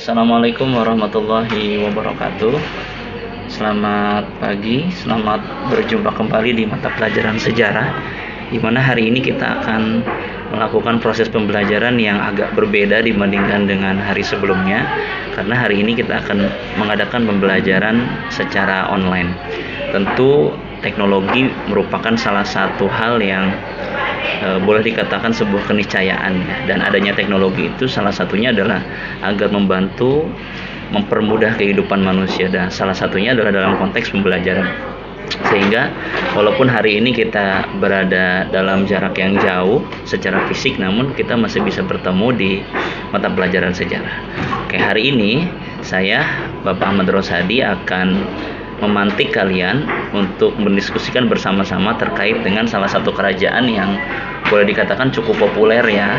Assalamualaikum warahmatullahi wabarakatuh. Selamat pagi, selamat berjumpa kembali di mata pelajaran sejarah, di mana hari ini kita akan melakukan proses pembelajaran yang agak berbeda dibandingkan dengan hari sebelumnya, karena hari ini kita akan mengadakan pembelajaran secara online. Tentu teknologi merupakan salah satu hal yang boleh dikatakan sebuah keniscayaan, dan adanya teknologi itu salah satunya adalah agar membantu mempermudah kehidupan manusia, dan salah satunya adalah dalam konteks pembelajaran. Sehingga walaupun hari ini kita berada dalam jarak yang jauh secara fisik, namun kita masih bisa bertemu di mata pelajaran sejarah. Oke, hari ini saya, Bapak Ahmad Rosadi, akan memantik kalian untuk mendiskusikan bersama-sama terkait dengan salah satu kerajaan yang boleh dikatakan cukup populer ya,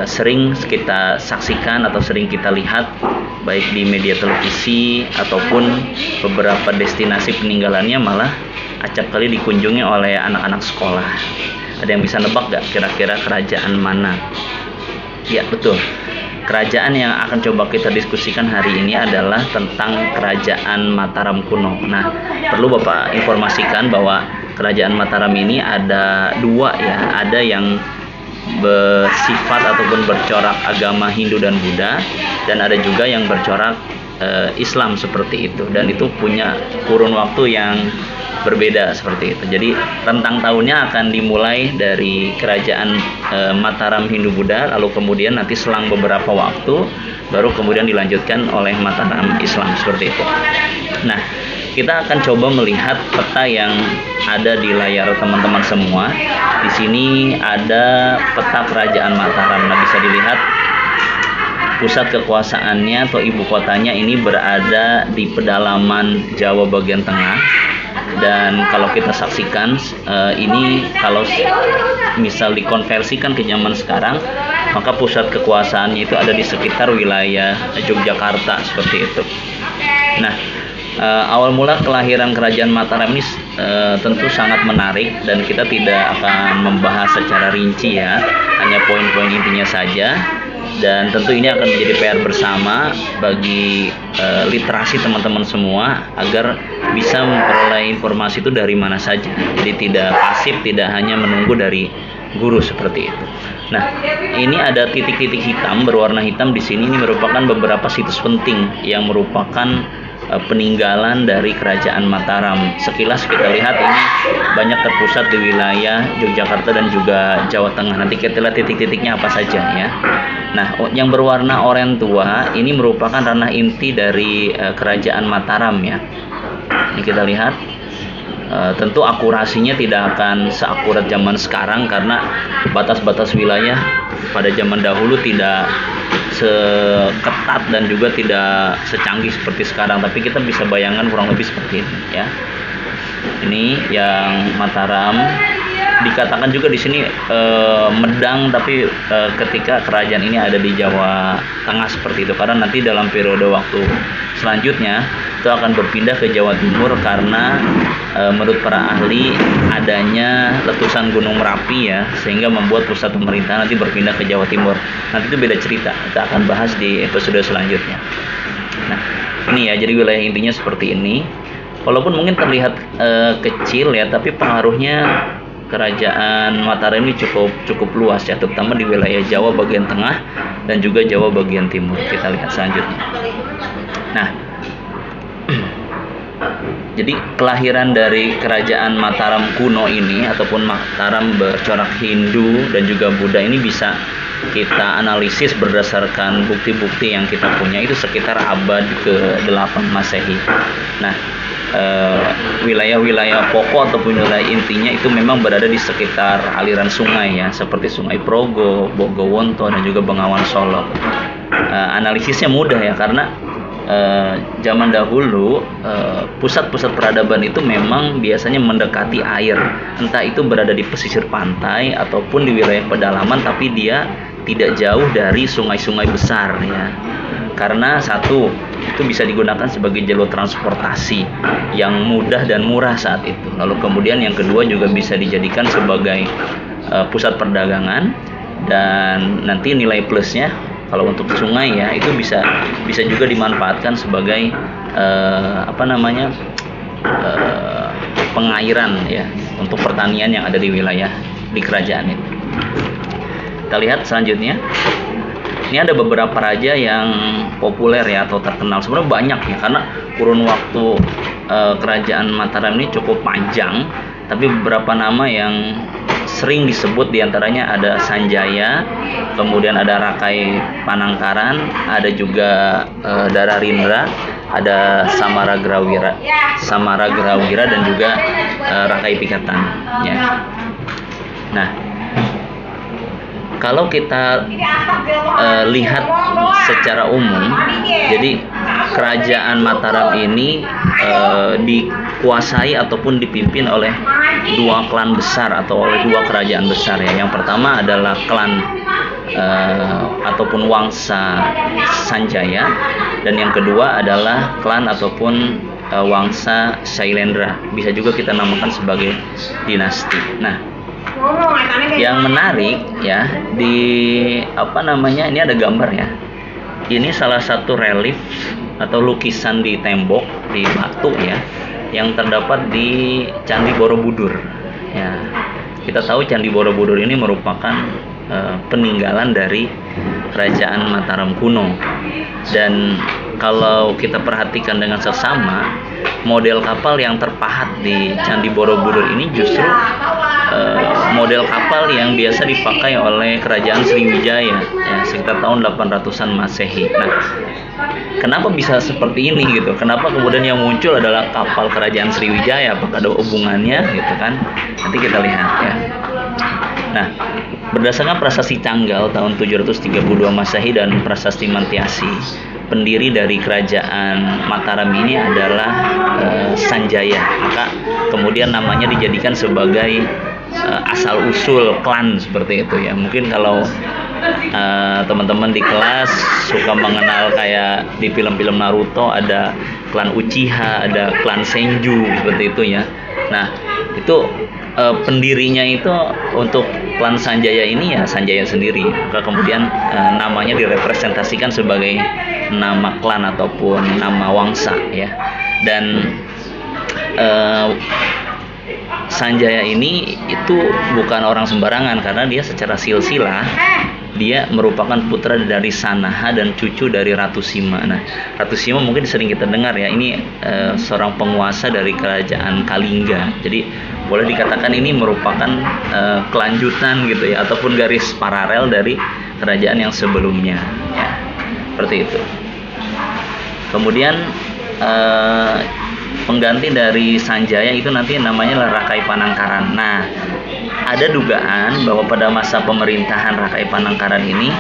sering kita saksikan atau sering kita lihat baik di media televisi ataupun beberapa destinasi peninggalannya malah acap kali dikunjungi oleh anak-anak sekolah. Ada yang bisa nebak gak kira-kira kerajaan mana? Ya, betul. Kerajaan yang akan coba kita diskusikan hari ini adalah tentang Kerajaan Mataram kuno. Nah, perlu Bapak informasikan bahwa Kerajaan Mataram ini ada dua ya. Ada yang bersifat ataupun bercorak agama Hindu dan Buddha, dan ada juga yang bercorak Islam seperti itu. Dan itu punya kurun waktu yang berbeda seperti itu. Jadi rentang tahunnya akan dimulai dari kerajaan Mataram Hindu Buddha, lalu kemudian nanti selang beberapa waktu baru kemudian dilanjutkan oleh Mataram Islam seperti itu. Nah, kita akan coba melihat peta yang ada di layar teman-teman semua. Di sini ada peta kerajaan Mataram. Nah, bisa dilihat pusat kekuasaannya atau ibu kotanya ini berada di pedalaman Jawa bagian tengah. Dan kalau kita saksikan ini, kalau misal dikonversikan ke zaman sekarang, maka pusat kekuasaannya itu ada di sekitar wilayah Yogyakarta seperti itu. Nah, awal mula kelahiran kerajaan Mataram ini tentu sangat menarik, dan kita tidak akan membahas secara rinci ya, hanya poin-poin intinya saja. Dan tentu ini akan menjadi PR bersama bagi literasi teman-teman semua agar bisa memperoleh informasi itu dari mana saja. Jadi tidak pasif, tidak hanya menunggu dari guru seperti itu. Nah, ini ada titik-titik hitam berwarna hitam di sini. Ini merupakan beberapa situs penting yang merupakan peninggalan dari kerajaan Mataram. Sekilas kita lihat ini banyak terpusat di wilayah Yogyakarta dan juga Jawa Tengah. Nanti kita lihat titik-titiknya apa saja ya. Nah, yang berwarna oranye tua ini merupakan ranah inti dari kerajaan Mataram ya. Ini kita lihat. Tentu akurasinya tidak akan seakurat zaman sekarang, karena batas-batas wilayah pada zaman dahulu tidak seketat dan juga tidak secanggih seperti sekarang. Tapi kita bisa bayangkan kurang lebih seperti ini ya. Ini yang Mataram. Dikatakan juga di sini Medang, tapi ketika kerajaan ini ada di Jawa Tengah seperti itu, karena nanti dalam periode waktu selanjutnya itu akan berpindah ke Jawa Timur, karena menurut para ahli adanya letusan Gunung Merapi ya, sehingga membuat pusat pemerintahan nanti berpindah ke Jawa Timur. Nanti itu beda cerita, kita akan bahas di episode selanjutnya. Nah, ini ya, jadi wilayah intinya seperti ini. Walaupun mungkin terlihat kecil ya, tapi pengaruhnya kerajaan Mataram ini cukup luas ya, terutama di wilayah Jawa bagian tengah dan juga Jawa bagian timur. Kita lihat selanjutnya. Nah, jadi kelahiran dari kerajaan Mataram kuno ini ataupun Mataram bercorak Hindu dan juga Buddha ini bisa kita analisis berdasarkan bukti-bukti yang kita punya itu sekitar abad ke-8 Masehi. Nah, wilayah-wilayah pokok ataupun wilayah intinya itu memang berada di sekitar aliran sungai ya, seperti Sungai Progo, Bogowonto, dan juga Bengawan Solo. Analisisnya mudah ya, karena zaman dahulu pusat-pusat peradaban itu memang biasanya mendekati air, entah itu berada di pesisir pantai ataupun di wilayah pedalaman, tapi dia tidak jauh dari sungai-sungai besar ya. Karena satu, itu bisa digunakan sebagai jalur transportasi yang mudah dan murah saat itu. Lalu kemudian yang kedua juga bisa dijadikan sebagai pusat perdagangan, dan nanti nilai plusnya Kalau untuk sungai ya itu bisa juga dimanfaatkan sebagai pengairan ya untuk pertanian yang ada di wilayah di kerajaan itu. Kita lihat selanjutnya. Ini ada beberapa raja yang populer ya atau terkenal. Sebenarnya banyak ya, karena kurun waktu kerajaan Mataram ini cukup panjang. Tapi beberapa nama yang sering disebut diantaranya ada Sanjaya, kemudian ada Rakai Panangkaran, ada juga Dararindra, ada Samaragrawira dan juga Rakai Pikatan. Ya. Nah, kalau kita lihat secara umum, jadi kerajaan Mataram ini dikuasai ataupun dipimpin oleh dua klan besar atau oleh dua kerajaan besar ya. Yang pertama adalah klan ataupun wangsa Sanjaya, dan yang kedua adalah klan ataupun wangsa Shailendra. Bisa juga kita namakan sebagai dinasti. Nah, yang menarik ya ini ada gambar ya. Ini salah satu relief atau lukisan di tembok di batu ya yang terdapat di Candi Borobudur. Ya, kita tahu Candi Borobudur ini merupakan peninggalan dari kerajaan Mataram kuno. Dan kalau kita perhatikan dengan seksama, model kapal yang terpahat di Candi Borobudur ini justru model kapal yang biasa dipakai oleh kerajaan Sriwijaya ya, sekitar tahun 800-an Masehi. Nah, kenapa bisa seperti ini gitu? Kenapa kemudian yang muncul adalah kapal kerajaan Sriwijaya? Apakah ada hubungannya gitu kan? Nanti kita lihat ya. Nah, berdasarkan Prasasti Canggal tahun 732 Masehi dan Prasasti Mantiasi, pendiri dari kerajaan Mataram ini adalah Sanjaya. Maka kemudian namanya dijadikan sebagai asal usul klan seperti itu ya. Mungkin kalau teman-teman di kelas suka mengenal kayak di film-film Naruto ada klan Uchiha, ada klan Senju seperti itu ya. Nah, itu pendirinya itu untuk klan Sanjaya ini ya Sanjaya sendiri. Maka kemudian namanya direpresentasikan sebagai nama klan ataupun nama wangsa ya. Dan Sanjaya ini itu bukan orang sembarangan, karena dia secara silsilah dia merupakan putra dari Sanaha dan cucu dari Ratu Sima. Nah, Ratu Sima mungkin sering kita dengar ya, ini seorang penguasa dari kerajaan Kalingga. Jadi boleh dikatakan ini merupakan kelanjutan gitu ya, ataupun garis paralel dari kerajaan yang sebelumnya ya. Seperti itu. Kemudian pengganti dari Sanjaya itu nanti namanya Rakai Panangkaran. Nah, ada dugaan bahwa pada masa pemerintahan Rakai Panangkaran ini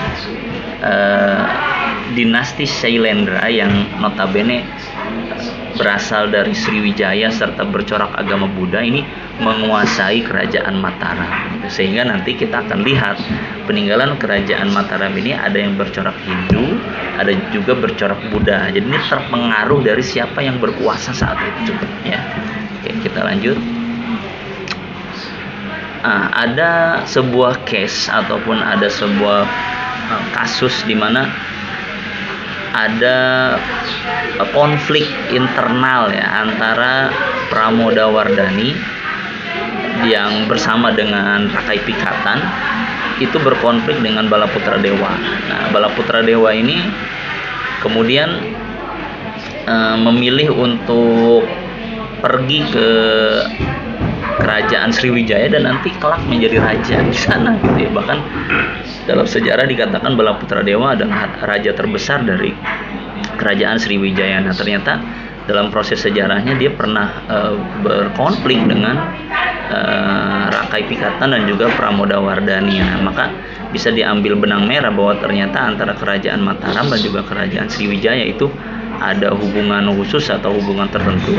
dinasti Shailendra yang notabene berasal dari Sriwijaya serta bercorak agama Buddha ini menguasai kerajaan Mataram. Sehingga nanti kita akan lihat peninggalan kerajaan Mataram ini ada yang bercorak Hindu, ada juga bercorak Buddha. Jadi ini terpengaruh dari siapa yang berkuasa saat itu ya. Oke, kita lanjut. Ada sebuah case ataupun ada sebuah kasus di mana ada konflik internal ya antara Pramodawardhani yang bersama dengan Rakai Pikatan itu berkonflik dengan Balaputra Dewa. Nah, Balaputra Dewa ini kemudian memilih untuk pergi ke kerajaan Sriwijaya dan nanti kelak menjadi raja di sana gitu ya. Bahkan dalam sejarah dikatakan Balaputra Dewa adalah raja terbesar dari kerajaan Sriwijaya. Nah, ternyata dalam proses sejarahnya dia pernah berkonflik dengan Rakai Pikatan dan juga Pramodawardhani. Nah, maka bisa diambil benang merah bahwa ternyata antara kerajaan Mataram dan juga kerajaan Sriwijaya itu ada hubungan khusus atau hubungan tertentu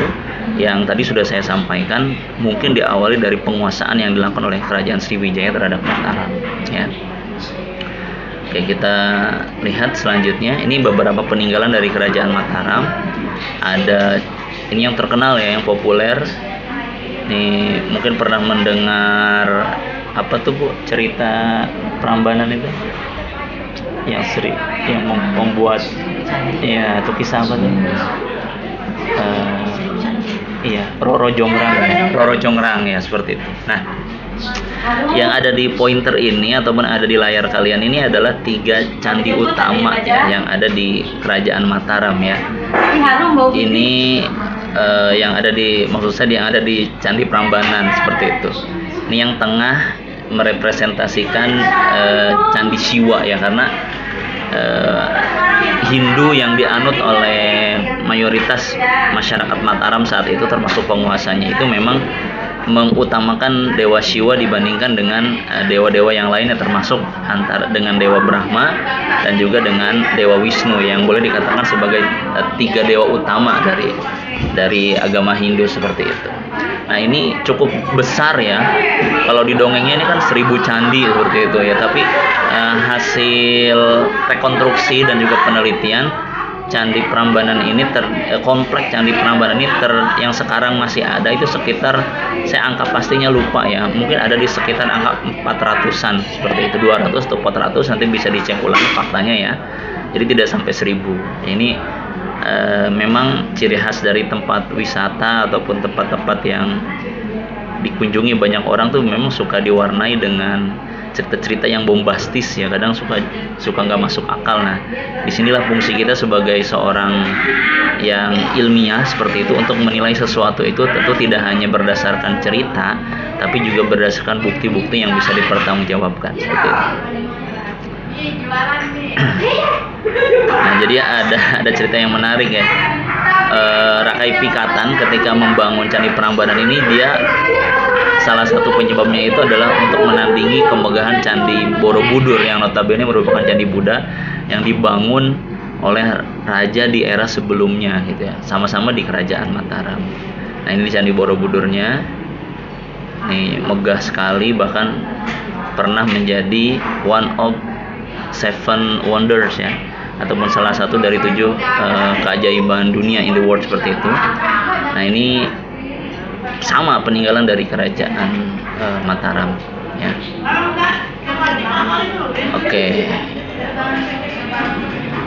yang tadi sudah saya sampaikan, mungkin diawali dari penguasaan yang dilakukan oleh kerajaan Sriwijaya terhadap Mataram ya. Oke, kita lihat selanjutnya. Ini beberapa peninggalan dari kerajaan Mataram. Ada ini yang terkenal ya, yang populer. Ini mungkin pernah mendengar apa tuh Bu, cerita Prambanan itu? yang membuat ya itu kisah apa tuh? Iya, Roro Jonggrang ya seperti itu. Nah, yang ada di pointer ini ataupun ada di layar kalian ini adalah 3 candi utama ya, yang ada di Kerajaan Mataram ya. Ini yang ada di, maksud saya yang ada di Candi Prambanan seperti itu. Ini yang tengah merepresentasikan Candi Siwa ya, karena Hindu yang dianut oleh mayoritas masyarakat Mataram saat itu termasuk penguasanya itu memang mengutamakan Dewa Siwa dibandingkan dengan dewa-dewa yang lainnya, termasuk antara dengan Dewa Brahma dan juga dengan Dewa Wisnu yang boleh dikatakan sebagai 3 dewa utama dari agama Hindu seperti itu. Nah, ini cukup besar ya. Kalau di dongengnya ini kan 1000 candi seperti itu ya, tapi hasil rekonstruksi dan juga penelitian Candi Prambanan ini kompleks Candi Prambanan ini yang sekarang masih ada itu sekitar, saya angka pastinya lupa ya, mungkin ada di sekitar angka 400-an seperti itu, 200 atau 400, nanti bisa dicek ulang faktanya ya. Jadi tidak sampai 1000. Ini memang ciri khas dari tempat wisata ataupun tempat-tempat yang dikunjungi banyak orang tuh memang suka diwarnai dengan cerita-cerita yang bombastis ya, kadang suka nggak masuk akal. Nah, disinilah fungsi kita sebagai seorang yang ilmiah seperti itu untuk menilai sesuatu itu tentu tidak hanya berdasarkan cerita, tapi juga berdasarkan bukti-bukti yang bisa dipertanggungjawabkan seperti itu. Nah, jadi ada cerita yang menarik ya. Rakai Pikatan ketika membangun Candi Prambanan ini, dia salah satu penyebabnya itu adalah untuk menandingi kemegahan Candi Borobudur yang notabene merupakan candi Buddha yang dibangun oleh raja di era sebelumnya gitu ya, sama-sama di Kerajaan Mataram. Nah, ini Candi Borobudurnya. Nih megah sekali, bahkan pernah menjadi one of 7 wonders ya, ataupun salah satu dari 7 keajaiban dunia in the world seperti itu. Nah, ini sama peninggalan dari Kerajaan Mataram ya. Oke.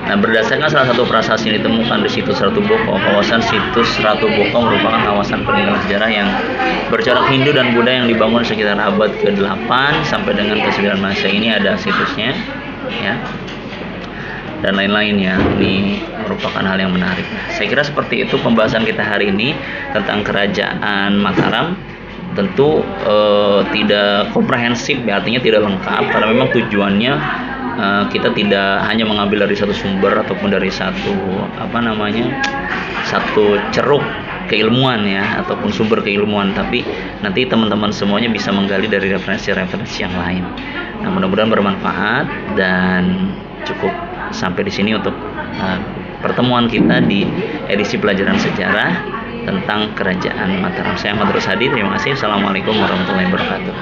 Nah, berdasarkan salah satu prasasti yang ditemukan di situs Ratu Boko, kawasan situs Ratu Boko merupakan kawasan peninggalan sejarah yang bercorak Hindu dan Buddha yang dibangun sekitar abad ke-8 sampai dengan ke-9 Masehi. Ini ada situsnya ya, dan lain-lain ya. Ini merupakan hal yang menarik. Saya kira seperti itu pembahasan kita hari ini tentang Kerajaan Mataram. Tentu tidak komprehensif ya, artinya tidak lengkap, karena memang tujuannya kita tidak hanya mengambil dari satu sumber ataupun dari satu ceruk keilmuan ya, ataupun sumber keilmuan, tapi nanti teman-teman semuanya bisa menggali dari referensi-referensi yang lain. Nah, mudah-mudahan bermanfaat, dan cukup sampai di sini untuk pertemuan kita di edisi pelajaran sejarah tentang Kerajaan Mataram. Saya Ahmad Rusadi, terima kasih. Assalamualaikum warahmatullahi wabarakatuh.